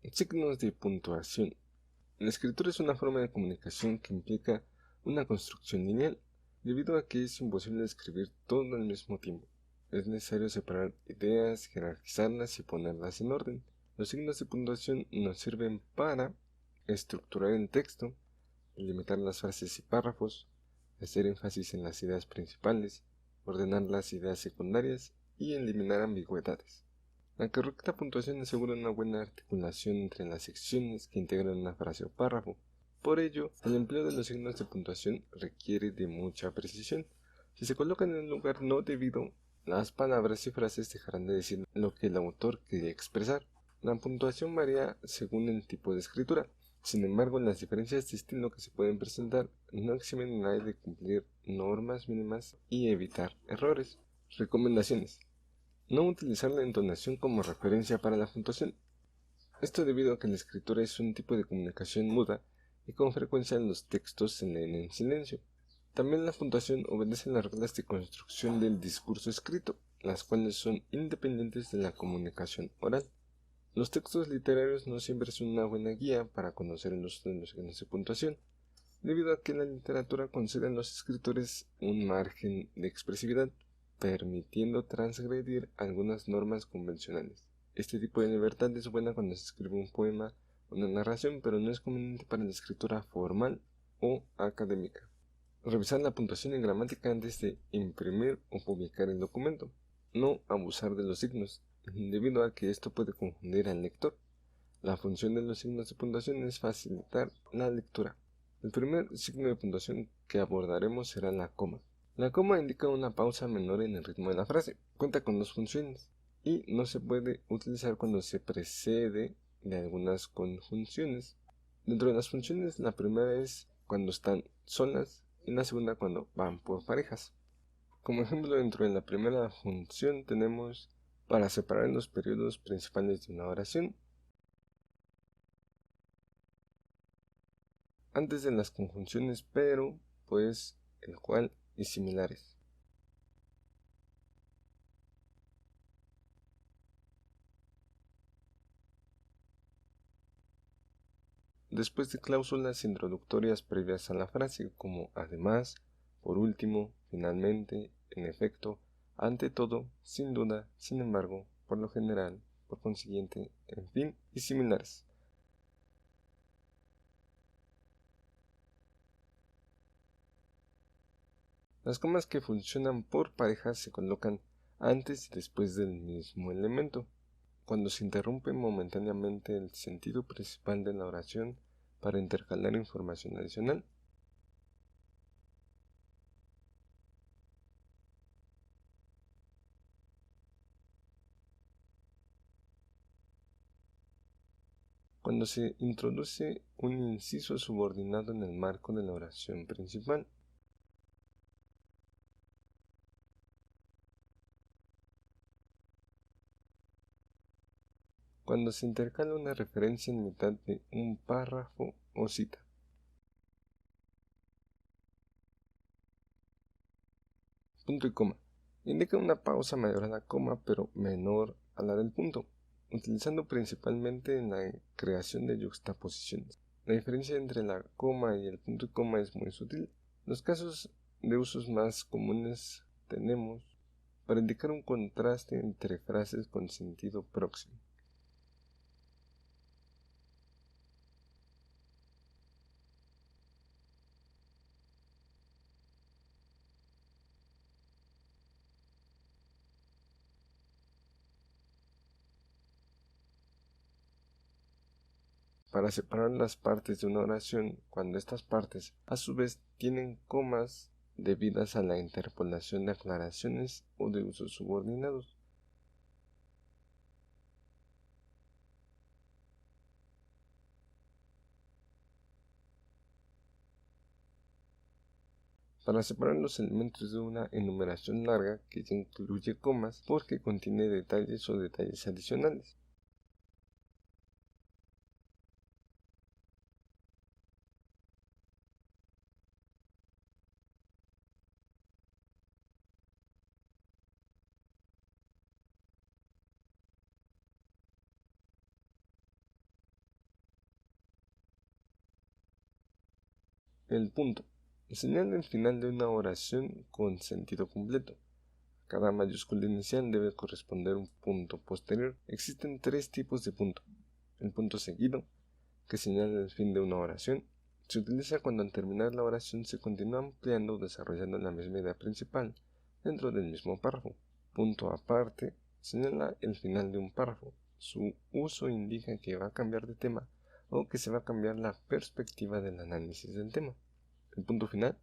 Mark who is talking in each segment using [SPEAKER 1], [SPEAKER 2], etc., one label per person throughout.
[SPEAKER 1] Signos de puntuación. La escritura es una forma de comunicación que implica una construcción lineal, debido a que es imposible escribir todo al mismo tiempo. Es necesario separar ideas, jerarquizarlas y ponerlas en orden. Los signos de puntuación nos sirven para estructurar el texto, delimitar las frases y párrafos, hacer énfasis en las ideas principales, ordenar las ideas secundarias y eliminar ambigüedades. La correcta puntuación asegura una buena articulación entre las secciones que integran una frase o párrafo. Por ello, el empleo de los signos de puntuación requiere de mucha precisión. Si se colocan en el lugar no debido, las palabras y frases dejarán de decir lo que el autor quería expresar. La puntuación varía según el tipo de escritura. Sin embargo, las diferencias de estilo que se pueden presentar no eximen a nadie de cumplir normas mínimas y evitar errores. Recomendaciones. No utilizar la entonación como referencia para la puntuación. Esto debido a que la escritura es un tipo de comunicación muda y con frecuencia los textos se leen en silencio. También la puntuación obedece las reglas de construcción del discurso escrito, las cuales son independientes de la comunicación oral. Los textos literarios no siempre son una buena guía para conocer el uso de los signos de puntuación, debido a que la literatura concede a los escritores un margen de expresividad, permitiendo transgredir algunas normas convencionales. Este tipo de libertad es buena cuando se escribe un poema o una narración, pero no es conveniente para la escritura formal o académica. Revisar la puntuación en gramática antes de imprimir o publicar el documento. No abusar de los signos, debido a que esto puede confundir al lector. La función de los signos de puntuación es facilitar la lectura. El primer signo de puntuación que abordaremos será la coma. La coma indica una pausa menor en el ritmo de la frase. Cuenta con dos funciones y no se puede utilizar cuando se precede de algunas conjunciones. Dentro de las funciones, la primera es cuando están solas y la segunda cuando van por parejas. Como ejemplo, dentro de la primera función tenemos para separar los periodos principales de una oración, antes de las conjunciones pero, pues, el cual y similares. Después de cláusulas introductorias previas a la frase, como además, por último, finalmente, en efecto, ante todo, sin duda, sin embargo, por lo general, por consiguiente, en fin, y similares. Las comas que funcionan por parejas se colocan antes y después del mismo elemento, cuando se interrumpe momentáneamente el sentido principal de la oración para intercalar información adicional. Cuando se introduce un inciso subordinado en el marco de la oración principal. Cuando se intercala una referencia en mitad de un párrafo o cita. Punto y coma. Indica una pausa mayor a la coma pero menor a la del punto, utilizando principalmente en la creación de yuxtaposiciones. La diferencia entre la coma y el punto y coma es muy sutil. Los casos de usos más comunes tenemos para indicar un contraste entre frases con sentido próximo. Para separar las partes de una oración cuando estas partes a su vez tienen comas debidas a la interpolación de aclaraciones o de usos subordinados. Para separar los elementos de una enumeración larga que ya incluye comas porque contiene detalles o detalles adicionales. El punto. Señala el final de una oración con sentido completo. Cada mayúscula inicial debe corresponder a un punto posterior. Existen 3 tipos de punto. El punto seguido, que señala el fin de una oración, se utiliza cuando al terminar la oración se continúa ampliando o desarrollando la misma idea principal dentro del mismo párrafo. Punto aparte señala el final de un párrafo. Su uso indica que va a cambiar de tema o que se va a cambiar la perspectiva del análisis del tema. El punto final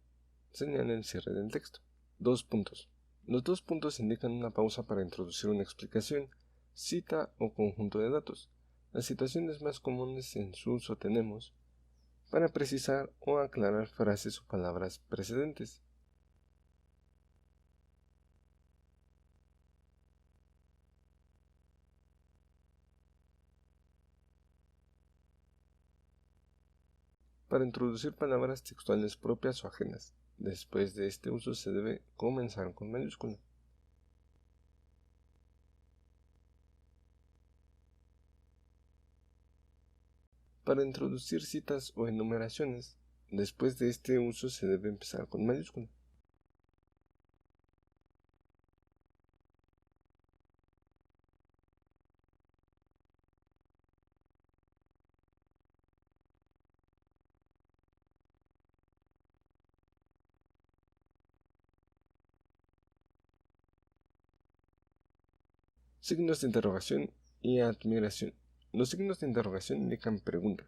[SPEAKER 1] señala el cierre del texto. 2 puntos. Los 2 puntos indican una pausa para introducir una explicación, cita o conjunto de datos. Las situaciones más comunes en su uso tenemos para precisar o aclarar frases o palabras precedentes. Para introducir palabras textuales propias o ajenas. Después de este uso se debe comenzar con mayúscula. Para introducir citas o enumeraciones, después de este uso se debe empezar con mayúscula. Signos de interrogación y admiración. Los signos de interrogación indican pregunta.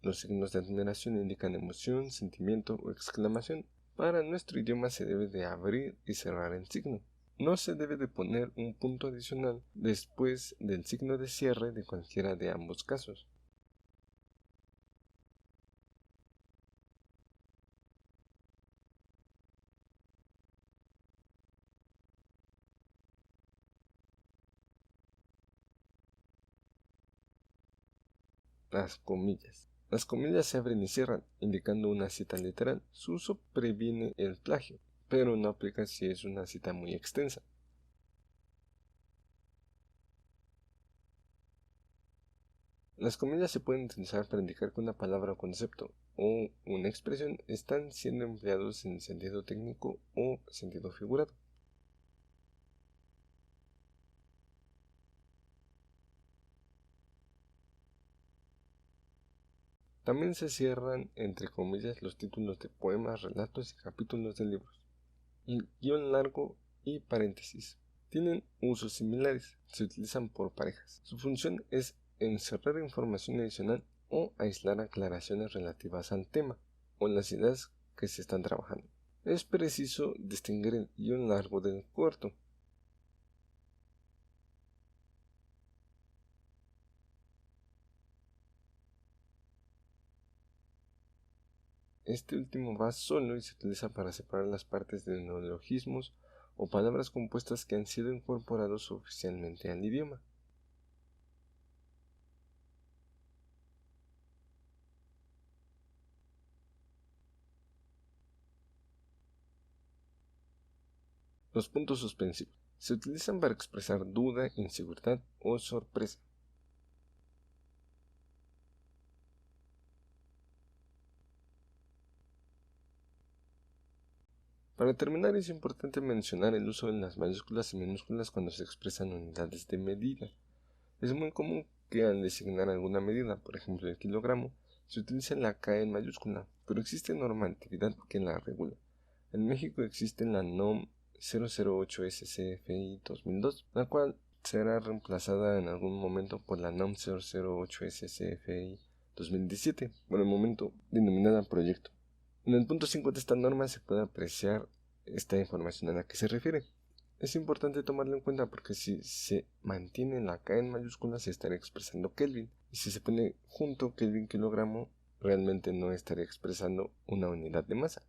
[SPEAKER 1] Los signos de admiración indican emoción, sentimiento o exclamación. Para nuestro idioma se debe de abrir y cerrar el signo. No se debe de poner un punto adicional después del signo de cierre de cualquiera de ambos casos. Las comillas. Las comillas se abren y cierran, indicando una cita literal. Su uso previene el plagio, pero no aplica si es una cita muy extensa. Las comillas se pueden utilizar para indicar que una palabra o concepto o una expresión están siendo empleados en sentido técnico o sentido figurado. También se cierran entre comillas los títulos de poemas, relatos y capítulos de libros. El guión largo y paréntesis tienen usos similares, se utilizan por parejas. Su función es encerrar información adicional o aislar aclaraciones relativas al tema o las ideas que se están trabajando. Es preciso distinguir el guión largo del corto. Este último va solo y se utiliza para separar las partes de neologismos o palabras compuestas que han sido incorporados oficialmente al idioma. Los puntos suspensivos se utilizan para expresar duda, inseguridad o sorpresa. Para terminar, es importante mencionar el uso de las mayúsculas y minúsculas cuando se expresan unidades de medida. Es muy común que al designar alguna medida, por ejemplo el kilogramo, se utilice la K en mayúscula, pero existe normatividad que la regula. En México existe la NOM 008 SCFI 2002, la cual será reemplazada en algún momento por la NOM 008 SCFI 2017, por el momento denominada proyecto. En el punto 5 de esta norma se puede apreciar esta información a la que se refiere. Es importante tomarlo en cuenta porque si se mantiene la K en mayúscula se estaría expresando Kelvin, y si se pone junto Kelvin kilogramo realmente no estaría expresando una unidad de masa.